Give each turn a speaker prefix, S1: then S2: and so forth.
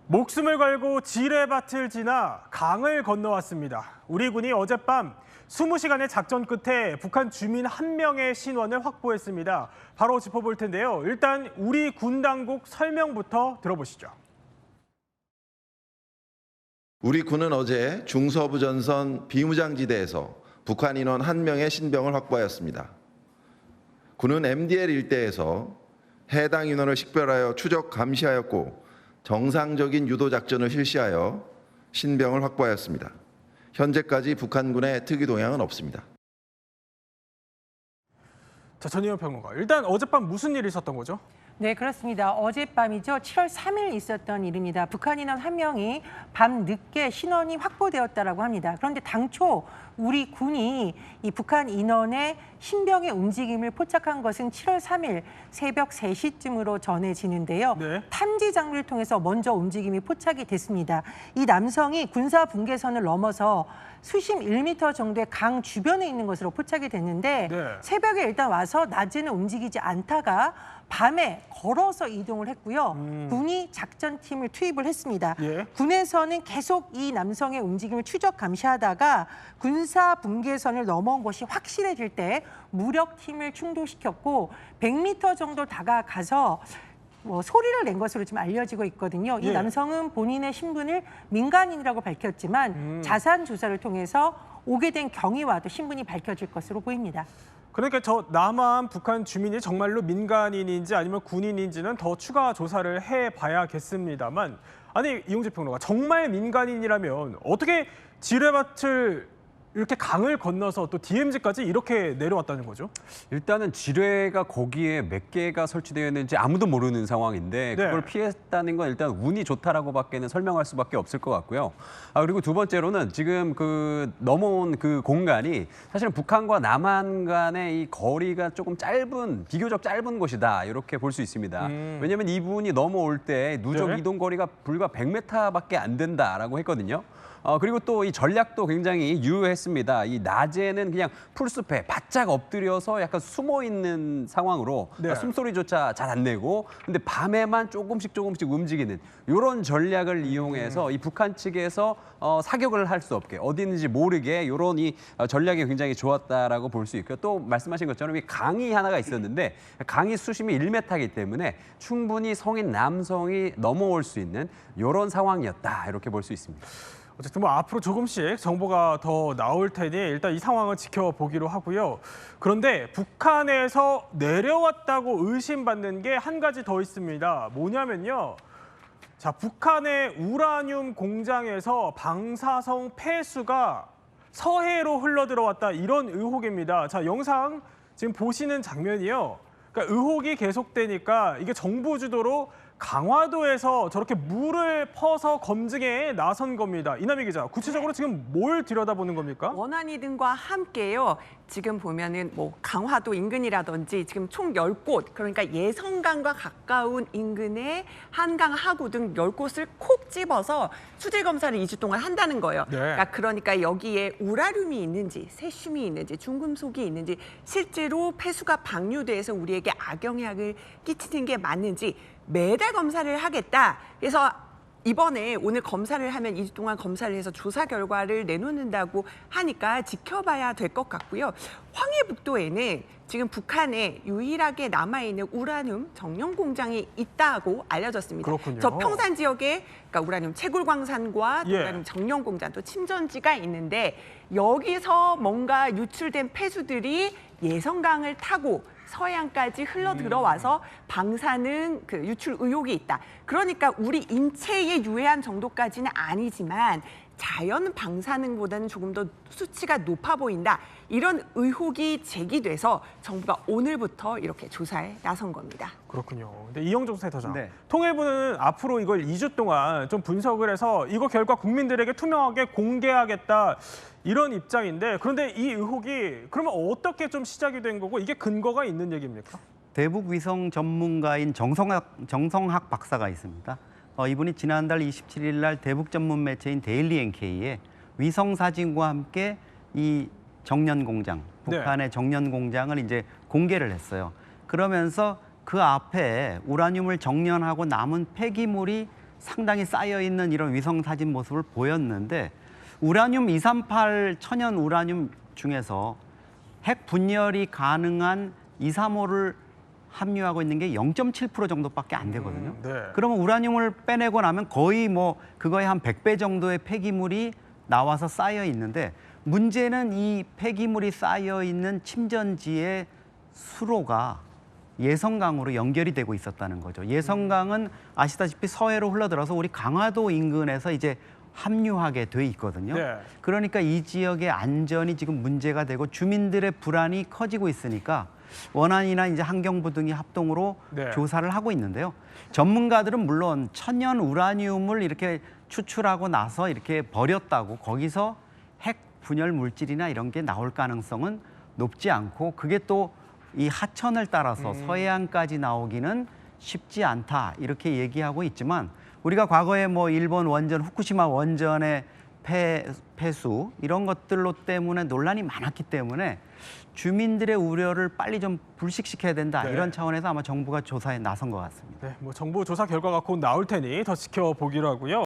S1: 목숨을 걸고 지뢰밭을 지나 강을 건너왔습니다. 우리 군이 어젯밤 20시간의 작전 끝에 북한 주민 1명의 신원을 확보했습니다. 바로 짚어볼 텐데요. 일단 우리 군 당국 설명부터 들어보시죠.
S2: 우리 군은 어제 중서부 전선 비무장지대에서 북한 인원 1명의 신병을 확보하였습니다. 군은 MDL 일대에서 해당 인원을 식별하여 추적 감시하였고 정상적인 유도 작전을 실시하여 신병을 확보하였습니다. 현재까지 북한군의 특이 동향은 없습니다.
S1: 자, 전희연 평론가. 일단 어젯밤 무슨 일이 있었던 거죠?
S3: 네, 그렇습니다. 어젯밤이죠. 7월 3일 있었던 일입니다. 북한 인원 1명이 밤 늦게 신원이 확보되었다라고 합니다. 그런데 당초 우리 군이 이 북한 인원의 신병의 움직임을 포착한 것은 7월 3일 새벽 3시쯤으로 전해지는데요.
S1: 네.
S3: 탐지 장비를 통해서 먼저 움직임이 포착이 됐습니다. 이 남성이 군사 분계선을 넘어서 수심 1m 정도의 강 주변에 있는 것으로 포착이 됐는데
S1: 네.
S3: 새벽에 일단 와서 낮에는 움직이지 않다가 밤에 걸어서 이동을 했고요. 군이 작전팀을 투입을 했습니다.
S1: 예.
S3: 군에서는 계속 이 남성의 움직임을 추적 감시하다가 군사 분계선을 넘어온 것이 확실해질 때 무력팀을 충돌시켰고 100m 정도 다가가서 소리를 낸 것으로 지금 알려지고 있거든요. 이
S1: 예.
S3: 남성은 본인의 신분을 민간인이라고 밝혔지만 자산 조사를 통해서 오게 된 경위와 또 신분이 밝혀질 것으로 보입니다.
S1: 그러니까 저 남한 북한 주민이 정말로 민간인인지 아니면 군인인지는 더 추가 조사를 해봐야겠습니다만, 아니 이용재 평론가, 정말 민간인이라면 어떻게 지뢰밭을 이렇게 강을 건너서 또 DMZ까지 이렇게 내려왔다는 거죠?
S4: 일단은 지뢰가 거기에 몇 개가 설치되어 있는지 아무도 모르는 상황인데 그걸
S1: 네.
S4: 피했다는 건 일단 운이 좋다라고밖에는 설명할 수밖에 없을 것 같고요. 그리고 두 번째로는 지금 그 넘어온 그 공간이 사실은 북한과 남한 간의 이 거리가 조금 비교적 짧은 곳이다 이렇게 볼 수 있습니다. 왜냐하면 이분이 넘어올 때 누적
S1: 네.
S4: 이동 거리가 불과 100m밖에 안 된다라고 했거든요. 그리고 또 이 전략도 굉장히 유효했습니다. 이 낮에는 그냥 풀숲에 바짝 엎드려서 약간 숨어 있는 상황으로
S1: 네.
S4: 숨소리조차 잘 안 내고, 근데 밤에만 조금씩 움직이는 이런 전략을 이용해서 이 북한 측에서 사격을 할 수 없게, 어디 있는지 모르게 이런 이 전략이 굉장히 좋았다라고 볼 수 있고요. 또 말씀하신 것처럼 이 강이 하나가 있었는데 강이 수심이 1m이기 때문에 충분히 성인 남성이 넘어올 수 있는 이런 상황이었다 이렇게 볼 수 있습니다.
S1: 어쨌든 뭐 앞으로 조금씩 정보가 더 나올 테니 일단 이 상황을 지켜보기로 하고요. 그런데 북한에서 내려왔다고 의심받는 게 한 가지 더 있습니다. 뭐냐면요. 자, 북한의 우라늄 공장에서 방사성 폐수가 서해로 흘러들어왔다, 이런 의혹입니다. 자, 영상 지금 보시는 장면이요. 그러니까 의혹이 계속되니까 이게 정부 주도로 강화도에서 저렇게 물을 퍼서 검증에 나선 겁니다. 이남희 기자, 구체적으로 지금 뭘 들여다보는 겁니까?
S5: 원안이 등과 함께요. 지금 보면은 뭐 강화도 인근이라든지 지금 총 10곳, 그러니까 예성강과 가까운 인근의 한강 하구 등 10곳을 콕 집어서 수질 검사를 2주 동안 한다는 거예요.
S1: 네.
S5: 그러니까 여기에 우라늄이 있는지, 세슘이 있는지, 중금속이 있는지, 실제로 폐수가 방류돼서 우리에게 악영향을 끼치는 게 맞는지 매달 검사를 하겠다. 그래서 이번에 오늘 검사를 하면 2주 동안 검사를 해서 조사 결과를 내놓는다고 하니까 지켜봐야 될 것 같고요. 황해북도에는 지금 북한에 유일하게 남아있는 우라늄 정령 공장이 있다고 알려졌습니다.
S1: 그렇군요.
S5: 저 평산 지역에 그러니까 우라늄 채굴광산과 또
S1: 예.
S5: 우라늄 정령 공장, 또 침전지가 있는데 여기서 뭔가 유출된 폐수들이 예성강을 타고 서해안까지 흘러 들어와서 방사능 유출 의혹이 있다. 그러니까 우리 인체에 유해한 정도까지는 아니지만 자연 방사능보다는 조금 더 수치가 높아 보인다. 이런 의혹이 제기돼서 정부가 오늘부터 이렇게 조사에 나선 겁니다.
S1: 그렇군요. 근데 이영종 센터장,
S4: 네.
S1: 통일부는 앞으로 이걸 2주 동안 좀 분석을 해서 이거 결과 국민들에게 투명하게 공개하겠다, 이런 입장인데, 그런데 이 의혹이 그러면 어떻게 좀 시작이 된 거고 이게 근거가 있는 얘기입니까?
S6: 대북 위성 전문가인 정성학 박사가 있습니다. 이분이 지난달 27일 날 대북 전문 매체인 데일리 NK에 위성 사진과 함께 이 정년 공장, 북한의 정년 공장을 이제 공개를 했어요. 그러면서 그 앞에 우라늄을 정년하고 남은 폐기물이 상당히 쌓여 있는 이런 위성 사진 모습을 보였는데 우라늄 238 천연 우라늄 중에서 핵 분열이 가능한 235를 함유하고 있는 게 0.7% 정도밖에 안 되거든요.
S1: 네.
S6: 그러면 우라늄을 빼내고 나면 거의 뭐 그거의 한 100배 정도의 폐기물이 나와서 쌓여 있는데 문제는 이 폐기물이 쌓여 있는 침전지의 수로가 예성강으로 연결이 되고 있었다는 거죠. 예성강은 아시다시피 서해로 흘러들어서 우리 강화도 인근에서 이제 합류하게 돼 있거든요.
S1: 네.
S6: 그러니까 이 지역의 안전이 지금 문제가 되고 주민들의 불안이 커지고 있으니까 원안이나 이제 환경부 등이 합동으로
S1: 네.
S6: 조사를 하고 있는데요. 전문가들은 물론 천연 우라늄을 이렇게 추출하고 나서 이렇게 버렸다고 거기서 핵 분열 물질이나 이런 게 나올 가능성은 높지 않고 그게 또 이 하천을 따라서 서해안까지 나오기는 쉽지 않다 이렇게 얘기하고 있지만 우리가 과거에 뭐 일본 원전 후쿠시마 원전의 폐수 이런 것들로 때문에 논란이 많았기 때문에 주민들의 우려를 빨리 좀 불식시켜야 된다
S1: 네.
S6: 이런 차원에서 아마 정부가 조사에 나선 것 같습니다.
S1: 네, 뭐 정부 조사 결과가 곧 나올 테니 더 지켜보기로 하고요.